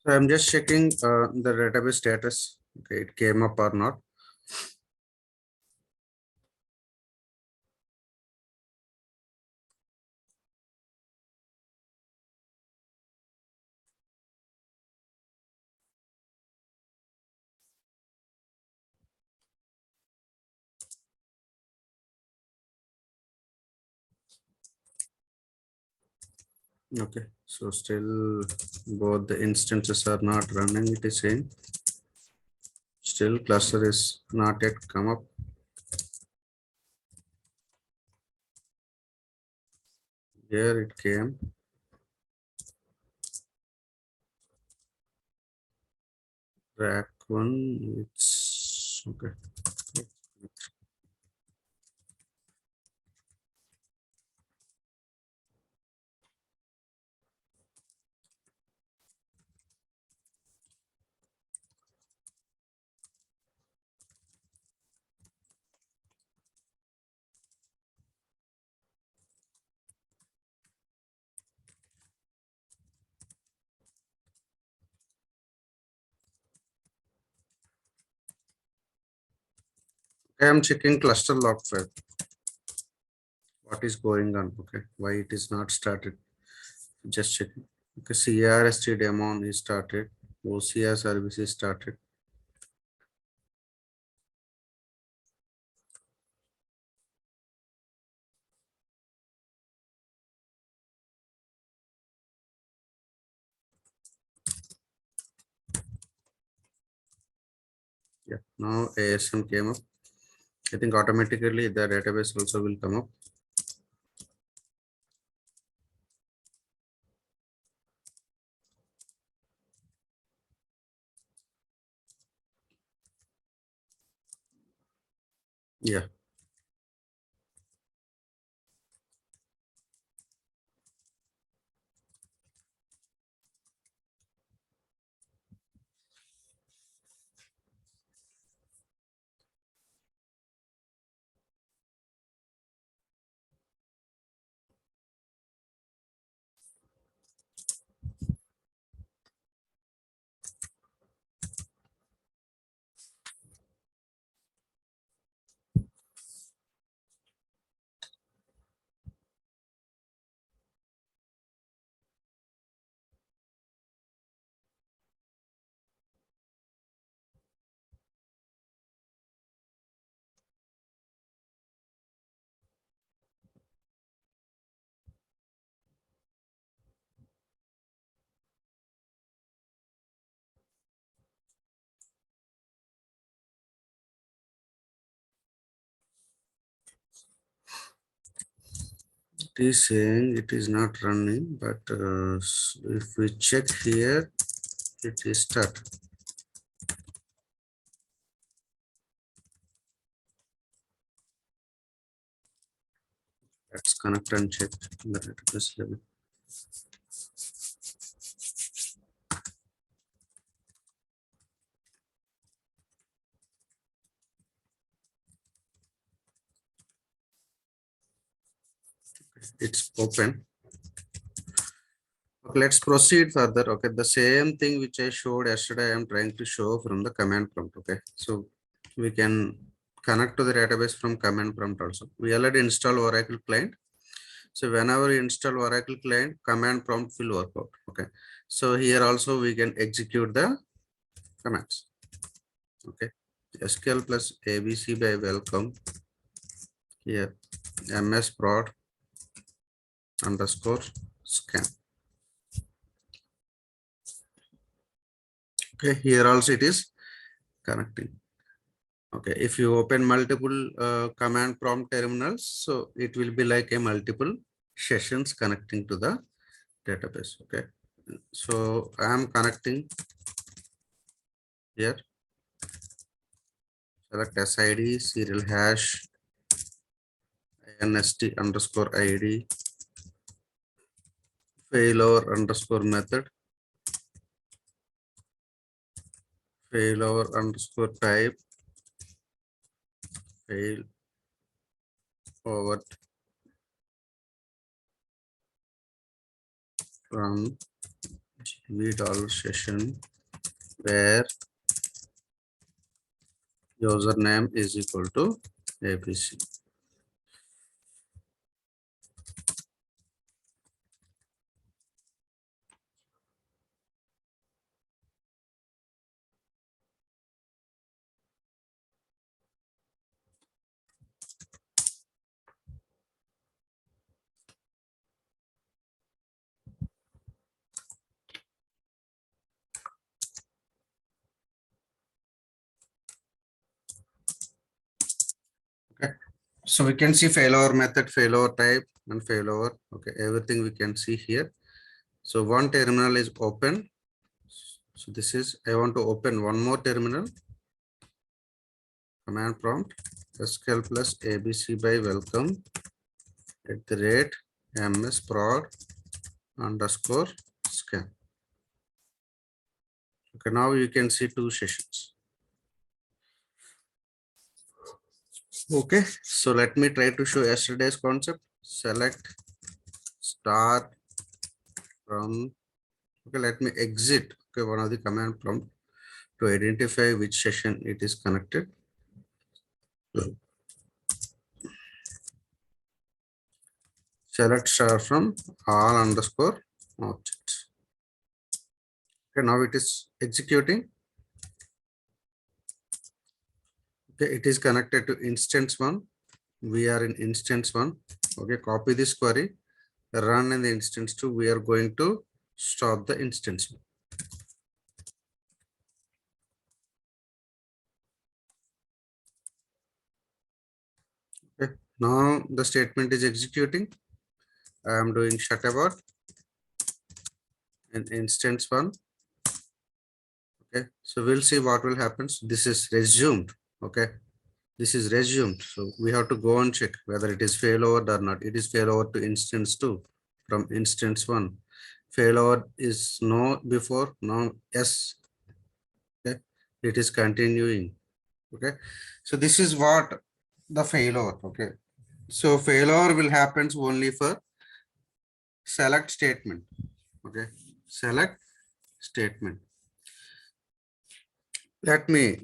So I'm just checking the database status. Okay, it came up or not. Okay, so still both the instances are not running. It is saying still cluster is not yet come up. Here it came. Rack one, it's okay. I am checking cluster log file. What is going on? Okay, why it is not started? Just checking. Okay, CRST demo is started. OCR service is started. Yeah, now ASM came up. I think automatically the database also will come up. Yeah. It is saying it is not running, but if we check here, it is started. Let's connect and check the database level. It's open. Okay, let's proceed further. Okay, the same thing which I showed yesterday, I am trying to show from the command prompt. Okay, so we can connect to the database from command prompt also. We already installed Oracle client. So whenever you install Oracle client, command prompt will work out. Okay, so here also we can execute the commands. Okay, SQL plus ABC by welcome. Here ms prod underscore scan. Okay, here also it is connecting. Okay, if you open multiple command prompt terminals, so it will be like a multiple sessions connecting to the database. Okay, so I am connecting here. Select SID, serial hash, INST underscore ID, failover underscore method, failover underscore type, fail over from $session where username is equal to ABC. Okay. So we can see failover method, failover type, and failover. Okay, everything we can see here. So one terminal is open. So this is, I want to open one more terminal. Command prompt SQL plus ABC by welcome @msprod underscore scan. Okay, now you can see two sessions. Okay, so let me try to show yesterday's concept. Select star from, okay, let me exit, okay, one of the command prompt to identify which session it is connected. Select star from all underscore objects. Okay, now it is executing. Okay, it is connected to instance one. We are in instance one. Okay, copy this query, run in the instance two. We are going to stop the instance one. Okay, now the statement is executing. I am doing shut about in instance one. Okay, so we'll see what will happen. So this is resumed. Okay, this is resumed. So we have to go and check whether it is failover or not. It is failover to instance two from instance one. Failover is no before, now yes. Okay, it is continuing. Okay, so this is what the failover. Okay, so failover will happen only for select statement. Okay, select statement. Let me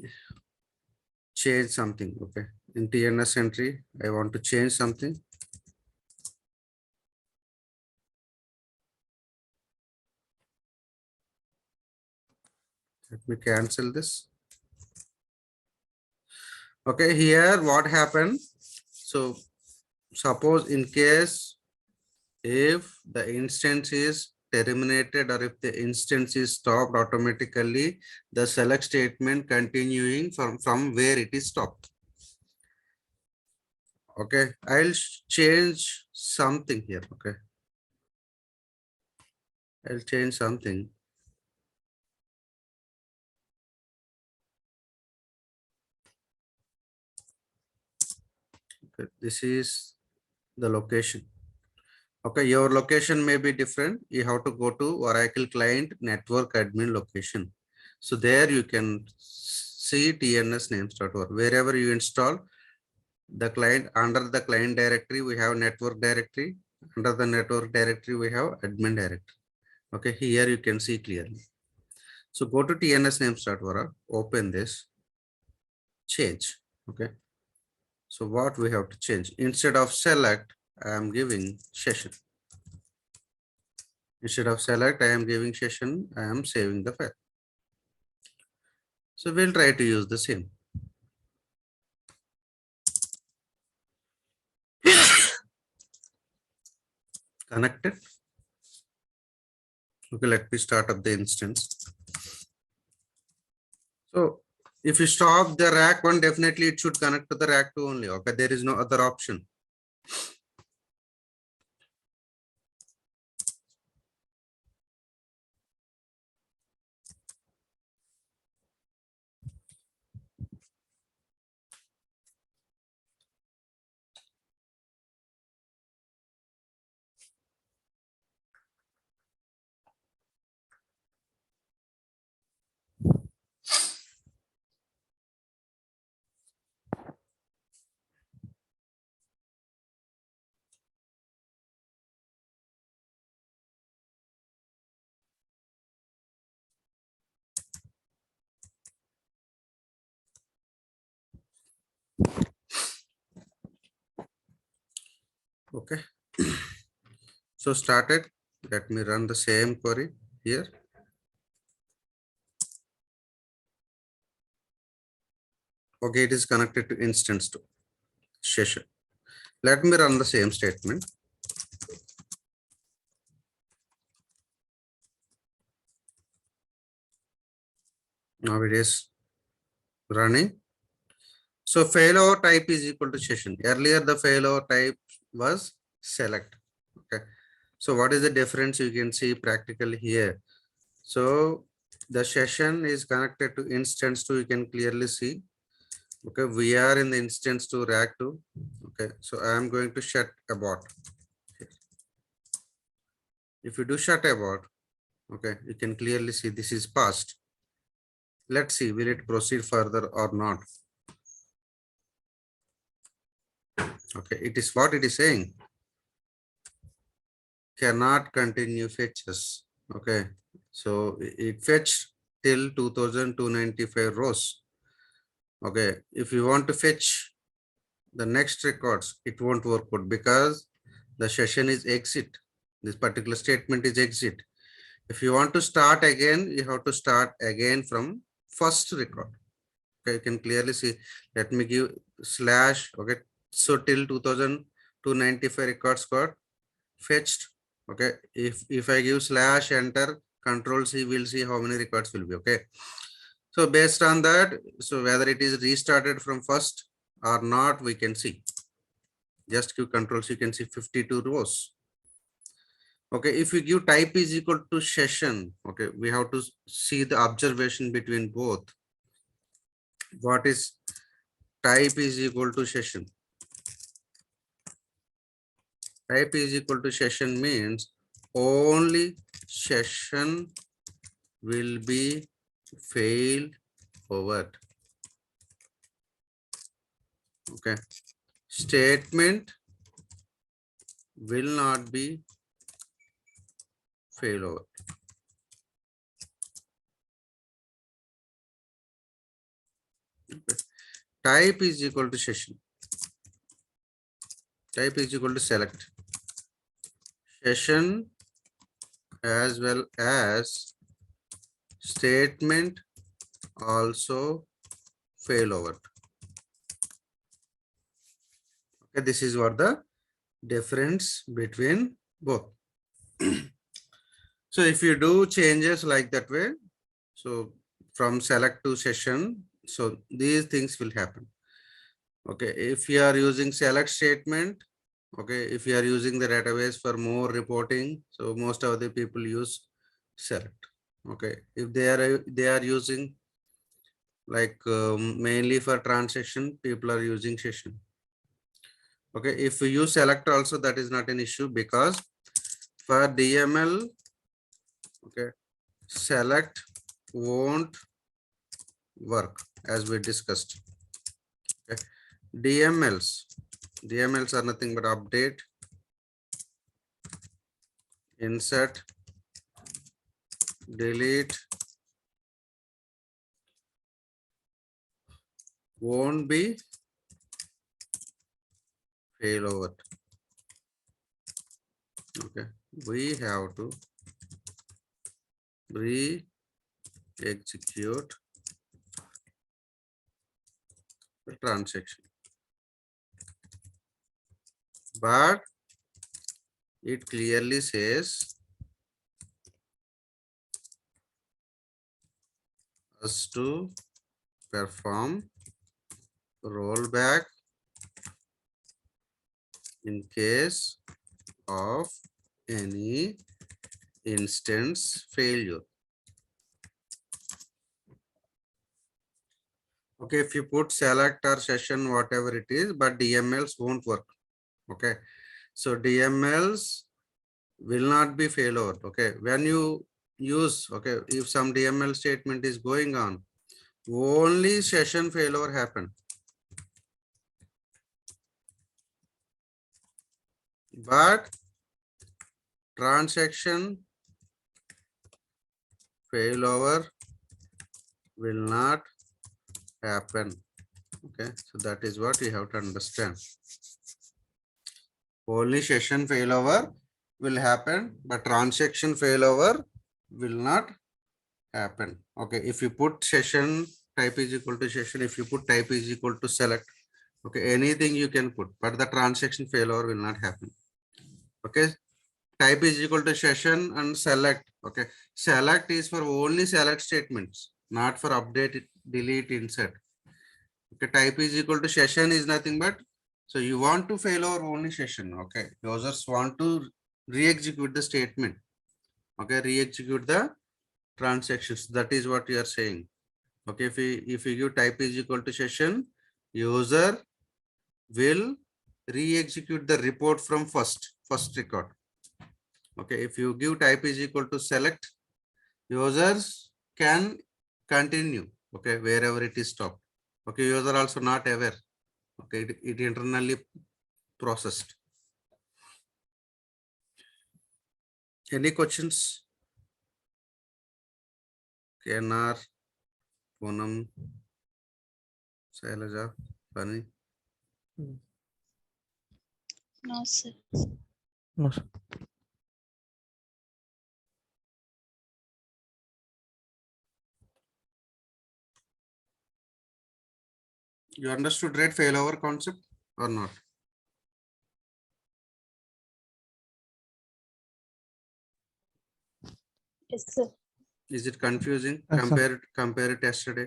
change something. Okay, in TNS entry I want to change something. Let me cancel this. Okay, here what happened? So suppose in case if the instance is terminated or if the instance is stopped automatically, the select statement continuing from where it is stopped. Okay, I'll change something here. Okay, I'll change something. Okay, this is the location. Okay, your location may be different. You have to go to Oracle client network admin location. So there you can see TNS names.org. Wherever you install the client, under the client directory, we have network directory. Under the network directory, we have admin directory. Okay, here you can see clearly. So go to TNS names.org, open this, change. Okay. So what we have to change? Instead of select, I am giving session. Instead of select, I am giving session. I am saving the file. So we'll try to use the same. Connected. Okay, let me start up the instance. So if you stop the rack one, definitely it should connect to the rack two only. Okay, there is no other option. Okay. So started. Let me run the same query here. Okay, it is connected to instance to session. Let me run the same statement. Now it is running. So failover type is equal to session. Earlier the failover type was select. Okay. So what is the difference? You can see practically here. So the session is connected to instance 2. You can clearly see. Okay, we are in the instance to rack 2. Okay, so I am going to shut abort. If you do shut abort, okay, you can clearly see this is passed. Let's see, will it proceed further or not? Okay, it is what it is saying. Cannot continue fetches. Okay, so it fetched till 2295 rows. Okay, if you want to fetch the next records, it won't work out because the session is exit. This particular statement is exit. If you want to start again, you have to start again from first record. Okay, you can clearly see. Let me give slash. Okay, so till 2295 records got fetched. Okay, if I give slash enter control C, we'll see how many records will be. Okay, so based on that, so whether it is restarted from first or not, we can see. Just give control C, you can see 52 rows. Okay, if we give type is equal to session, okay, we have to see the observation between both. What is type is equal to session? Type is equal to session means only session will be failed over. Okay, statement will not be fail over. Okay. Type is equal to session. Type is equal to select. Session as well as statement also fail over. Okay, this is what the difference between both. So if you do changes like that way, so from select to session, so these things will happen. Okay, if you are using select statement, okay, if you are using the database for more reporting, so most of the people use select. Okay, if they are using like mainly for transaction, people are using session. Okay, if you use select also, that is not an issue because for DML, okay, select won't work as we discussed. Okay. DMLs are nothing but update, insert, delete, won't be failover. Okay, we have to re-execute the transaction, but it clearly says us to perform rollback in case of any instance failure. Okay, if you put select or session, whatever it is, but DMLs won't work. Okay, so DMLs will not be failover. Okay, when you use, okay, if some DML statement is going on, only session failover happen. But transaction failover will not happen. Okay, so that is what you have to understand. Only session failover will happen, but transaction failover will not happen. Okay, if you put session type is equal to session, if you put type is equal to select, okay, anything you can put, but the transaction failover will not happen. Okay, type is equal to session and select. Okay, select is for only select statements, not for update, delete, insert. Okay, type is equal to session is nothing but, so you want to failover only session. Okay, users want to re-execute the statement. Okay, re-execute the transactions. That is what you are saying. Okay, if we give type is equal to session, user will re-execute the report from first record. Okay, if you give type is equal to select, users can continue. Okay, wherever it is stopped. Okay, user also not aware. Okay, it internally processed. Any questions? KNR, Poonam, Shailaja, Pani? No, sir. No, sir. You understood right failover concept or not? Yes, sir. Is it confusing? Yes, sir. Compare it yesterday.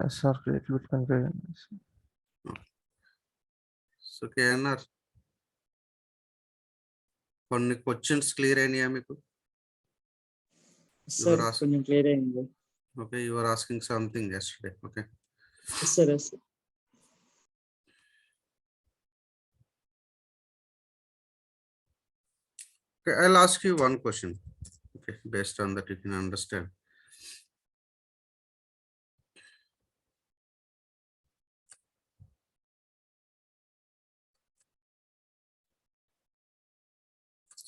Sir, little bit confusion. So KNR, కొన్ని questions clear అయినాయా మీకు? Sir కొంచెం clear అయింది. Okay, you were asking something yesterday. Okay. Sir Okay, I'll ask you one question. Okay, based on that you can understand.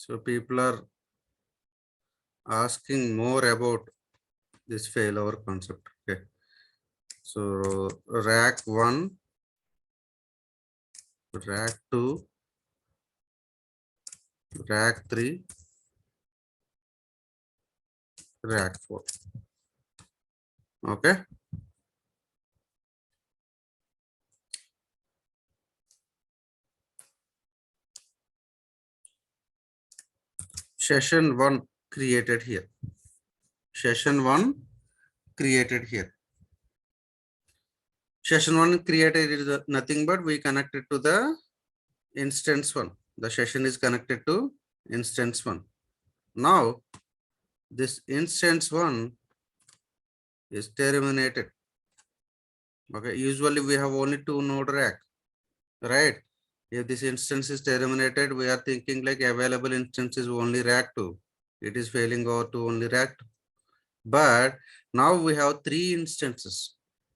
So people are asking more about this failover concept. Okay. So rack 1, rack 2, rack 3, rack 4. Okay. Session 1 created here. Session 1 created here. Session 1 created is nothing but we connected to the instance 1. The session is connected to instance 1. Now this instance 1 is terminated. Okay, usually we have only 2 node rack, right? If this instance is terminated, we are thinking like available instance is only rack 2. It is failing over to only rack 2. But now we have 3 instances.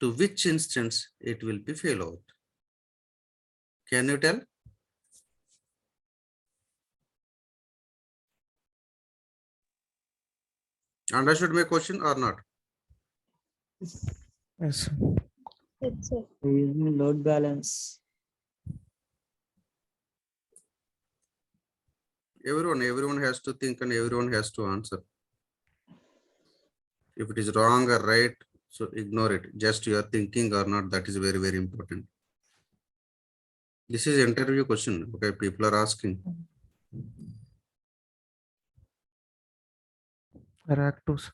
To which instance it will be failover? Can you tell? Understood my question or not? Yes, sir. Yes, sir. load balance. Everyone has to think and everyone has to answer. If it is wrong or right, so ignore it. Just you are thinking or not, that is very, very important. This is interview question. Okay, people are asking. Rack 2, sir.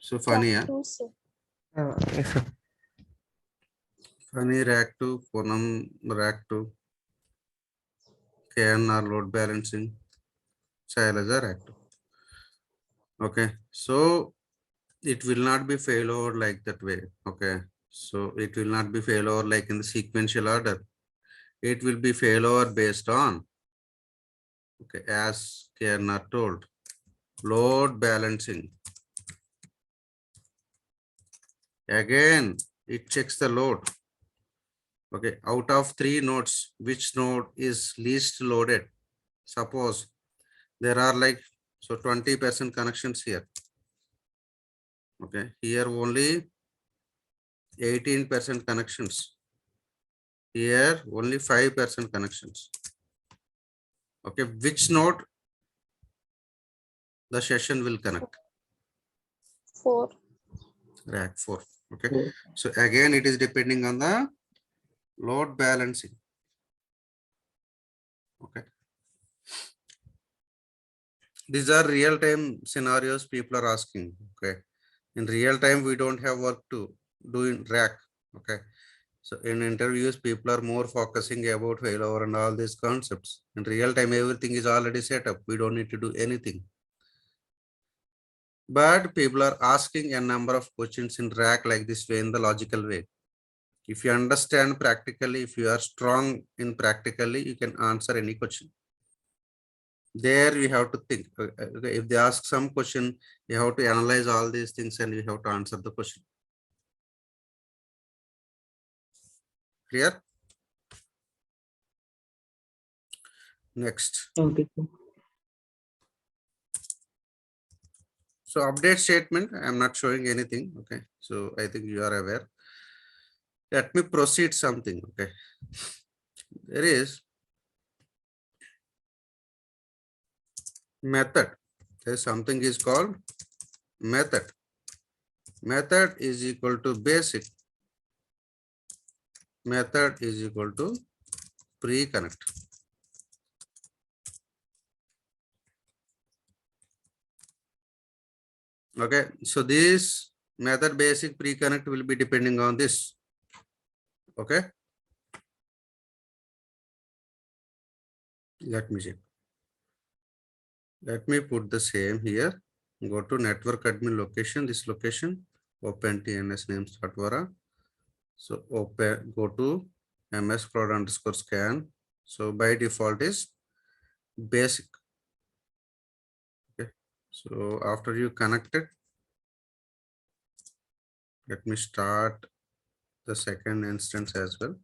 So funny, Rack huh? 2, sir. Yes, sir. Funny rack 2, Poonam rack 2, KNR load balancing, Shailaja rack 2. Okay, so it will not be failover like that way. Okay, so it will not be failover like in the sequential order. It will be failover based on, okay, as KNR told, load balancing. Again, it checks the load. Okay, out of 3 nodes, which node is least loaded? Suppose there are like, so 20% connections here. Okay, here only 18% connections. Here only 5% connections. Okay, which node the session will connect? 4. Rack 4. Okay, 4. so again it is depending on the load balancing. Okay, these are real-time scenarios people are asking. Okay, in real time we don't have work to do in rack. Okay, so in interviews people are more focusing about failover and all these concepts. In real time everything is already set up, we don't need to do anything, but people are asking a number of questions in rack like this way, in the logical way. If you understand practically, if you are strong in practically, you can answer any question. There we have to think. Okay, if they ask some question, you have to analyze all these things and you have to answer the question. Clear? Next. Okay, sir. So update statement, I am not showing anything. Okay, so I think you are aware. Let me proceed something. Okay, there is method. There is something is called method. Method is equal to basic. Method is equal to pre-connect. Okay, so this method basic pre-connect will be depending on this. Okay, let me check. Let me put the same here. Go to network admin location, this location, open TNS name start vara. So open, go to ms prod underscore scan. So by default is basic. Okay, so after you connect it, let me start the second instance as well.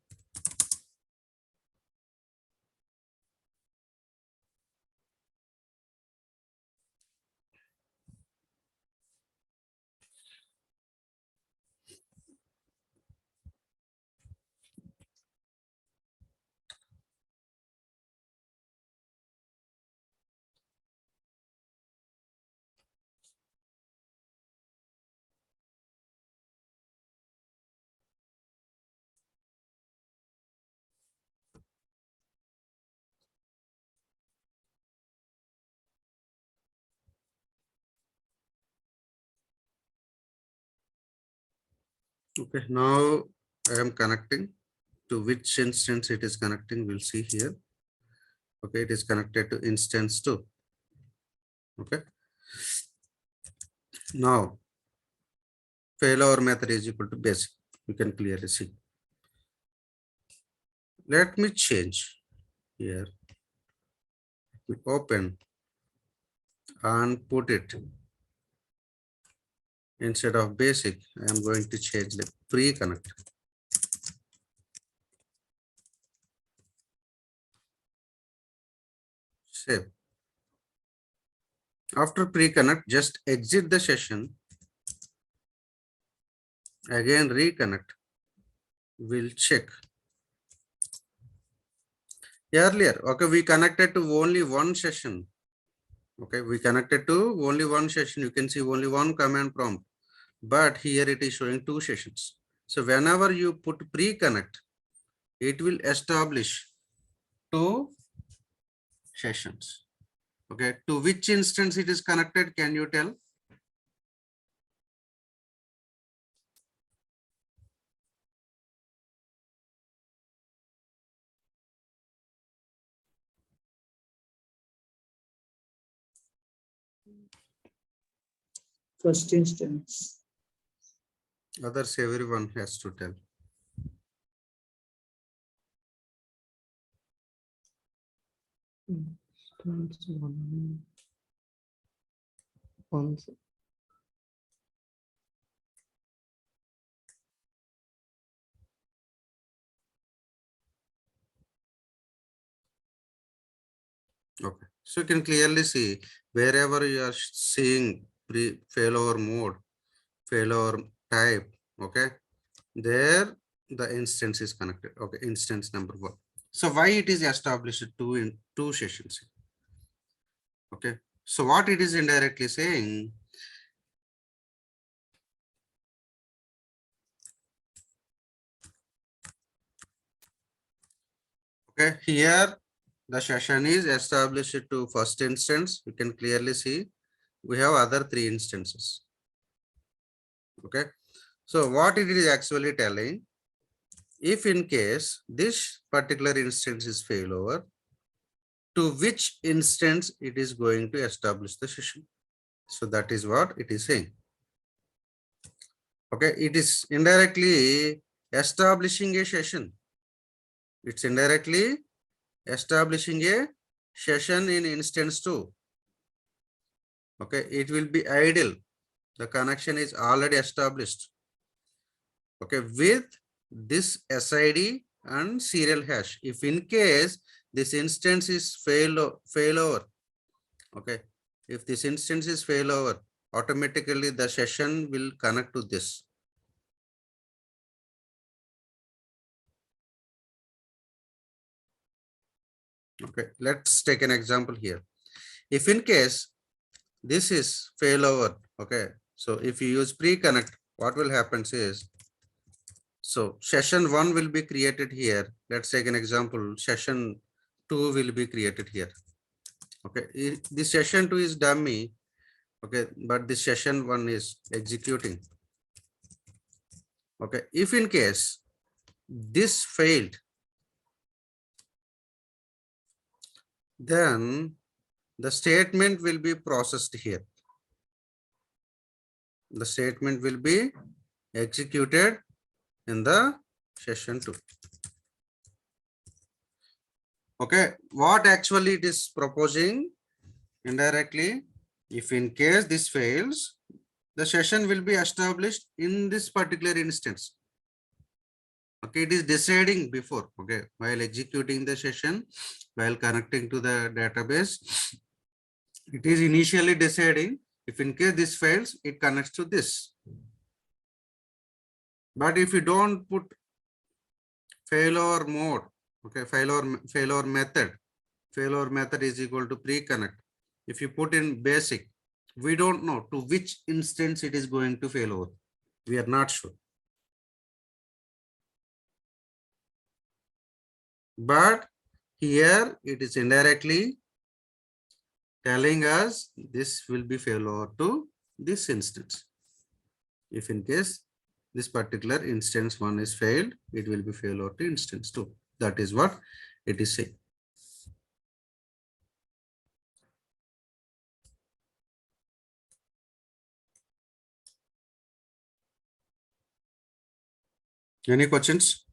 Okay, now I am connecting. To which instance it is connecting, we'll see here. Okay, it is connected to instance 2. Okay, now failover method is equal to basic. You can clearly see. Let me change here. We open and put it instead of basic. I am going to change the pre-connect. Save. After pre-connect, just exit the session. Again reconnect. We'll check. Earlier, okay, we connected to only one session. Okay, we connected to only one session. You can see only one command prompt, but here it is showing 2 sessions. So whenever you put pre-connect, it will establish 2 sessions. Okay, to which instance it is connected, can you tell? First instance. Others, everyone has to tell. Once. Okay, so you can clearly see wherever you are seeing failover mode, failover type. Okay, there the instance is connected. Okay, instance number 1. So why it is established two in two sessions? Okay, so what it is indirectly saying, okay, here the session is established to first instance. You can clearly see we have other 3 instances. Okay, so what it is actually telling, if in case this particular instance is failover, to which instance it is going to establish the session. So that is what it is saying. Okay, it is indirectly establishing a session. It's indirectly establishing a session in instance 2. Okay, it will be idle. The connection is already established. Okay, with this SID and serial hash. If in case this instance is failover, okay, if this instance is failover, automatically the session will connect to this. Okay, let's take an example here. If in case this is failover, okay, so if you use pre-connect, what will happen is, so session 1 will be created here. Let's take an example. Session 2 will be created here. Okay, this session 2 is dummy. Okay, but this session 1 is executing. Okay, if in case this failed, then the statement will be processed here. The statement will be executed in the session 2. Okay, what actually it is proposing indirectly, if in case this fails, the session will be established in this particular instance. Okay, it is deciding before, okay, while executing the session, while connecting to the database, it is initially deciding if in case this fails, it connects to this. But if you don't put failover mode, okay, failover method is equal to pre-connect. If you put in basic, we don't know to which instance it is going to fail over. We are not sure. But here it is indirectly telling us this will be failover to this instance. If in case this particular instance 1 is failed, it will be failover to instance 2. That is what it is saying. Any questions?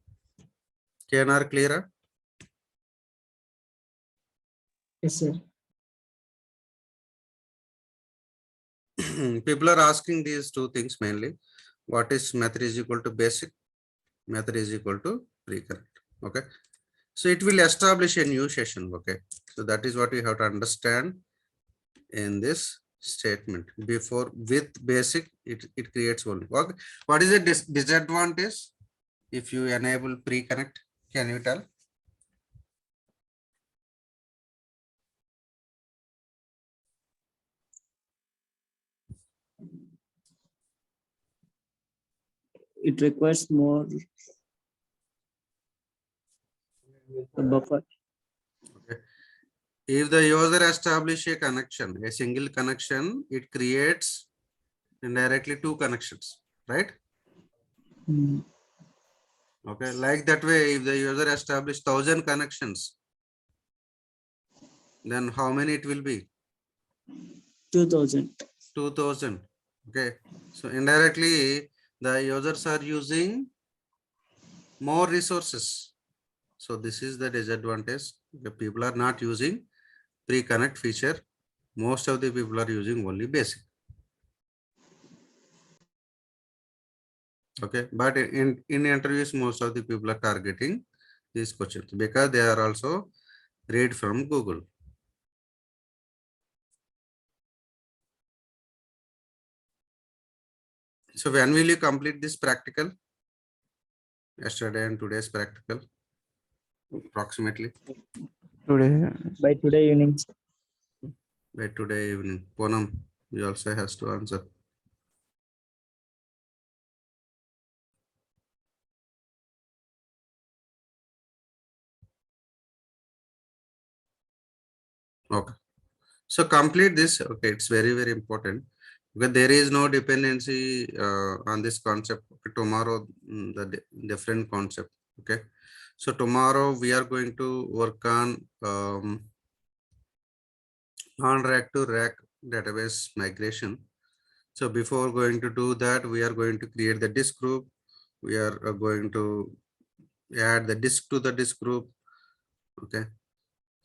KNR clear? Yes, sir. People are asking these 2 things mainly. What is method is equal to basic? Method is equal to pre-connect. Okay. So it will establish a new session. Okay. So that is what we have to understand in this statement. Before with basic, it creates only. Okay. What is the disadvantage if you enable pre-connect? Can you tell? It requires more buffer. Okay. If the user establish a connection, a single connection, it creates indirectly 2 connections, right? Hmm. Okay, like that way, if the user establish 1000 connections, then how many it will be? 2000. 2000. Okay, so indirectly the users are using more resources. So this is the disadvantage. The people are not using pre-connect feature. Most of the people are using only basic. Okay, but in interviews, most of the people are targeting these questions because they are also read from Google. So when will you complete this practical? Yesterday and today's practical, approximately Today, By today evening, sir. by today evening. Poonam, you also has to answer. Okay. So complete this. Okay, it's very, very important because there is no dependency on this concept. Okay, tomorrow, different concept. Okay. So tomorrow we are going to work on non-rack to rack database migration. So before going to do that, we are going to create the disk group. We are going to add the disk to the disk group. Okay.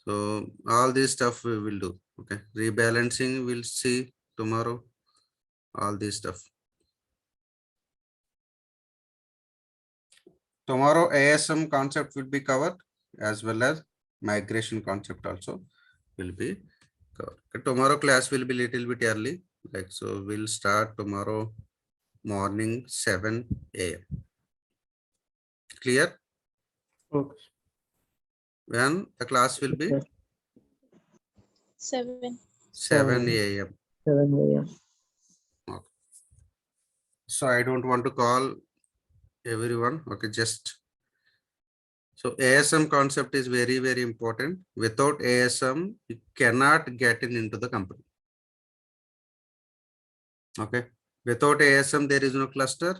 So all this stuff we will do. Okay. Rebalancing we'll see tomorrow. All this stuff. Tomorrow ASM concept will be covered as well as migration concept also will be covered. Okay, tomorrow class will be little bit early. Like so we'll start tomorrow morning 7 a.m. Clear? okay. When the class will be 7. 7 a.m. 7 a.m. So I don't want to call everyone. Okay, just so ASM concept is very, very important. Without ASM, you cannot get into the company. Okay. Without ASM, there is no cluster.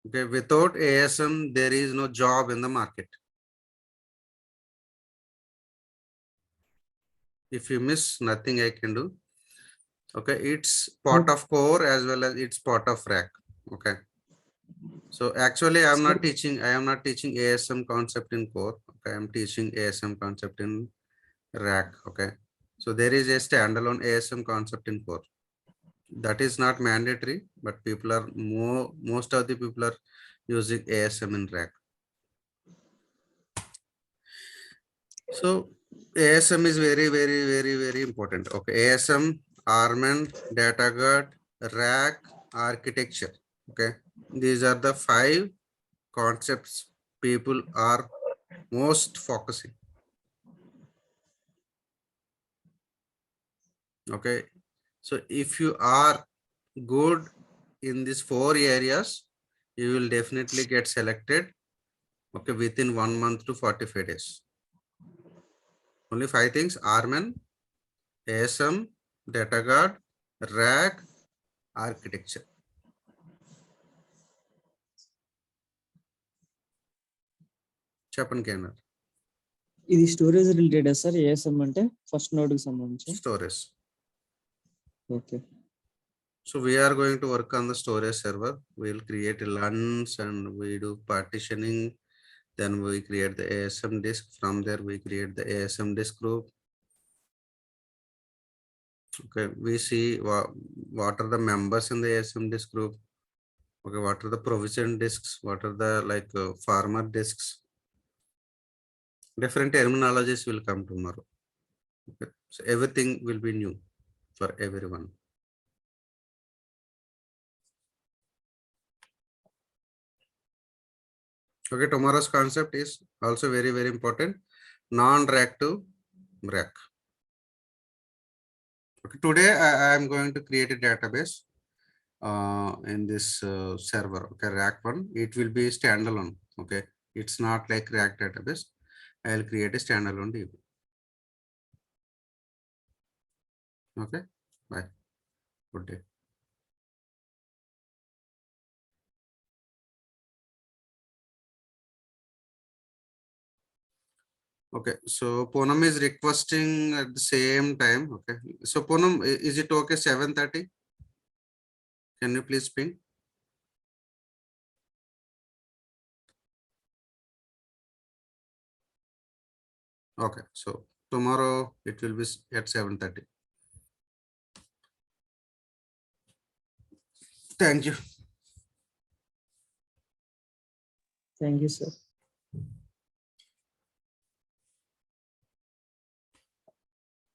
Okay. Without ASM, there is no job in the market. If you miss, nothing I can do. Okay. It's part of core as well as it's part of rack. Okay. So actually, I am not teaching ASM concept in core. Okay. I'm teaching ASM concept in rack. Okay. So there is a standalone ASM concept in core. That is not mandatory, but people are most of the people are using ASM in rack. So ASM is very, very, very, very important. Okay, ASM, Arman, data guard, rack, architecture. Okay, these are the 5 concepts people are most focusing. Okay, so if you are good in these 4 areas, you will definitely get selected. Okay, within 1 month to 45 days. Only 5 things: Arman, ASM, data guard, rack, architecture. Chapan Kenner. ఇది storage related sir ASM అంటే first node కి సంబంధించి Storage. Okay So we are going to work on the storage server. We'll create LUNs and we do partitioning. Then we create the ASM disk. From there, we create the ASM disk group. Okay, we see what are the members in the ASM disk group. Okay, what are the provision disks? What are the farmer disks? Different terminologies will come tomorrow. Okay, so everything will be new for everyone. Okay, tomorrow's concept is also very, very important. Non-rack to rack. Okay, today I am going to create a database in this server. Okay, rack 1. It will be standalone. Okay, it's not like rack database. I'll create a standalone DB. Okay, bye. Good day. Okay, so Poonam is requesting at the same time. Okay, so Poonam, is it okay 7:30? Can you please ping? Okay, so tomorrow it will be at 7:30. Thank you. Thank you sir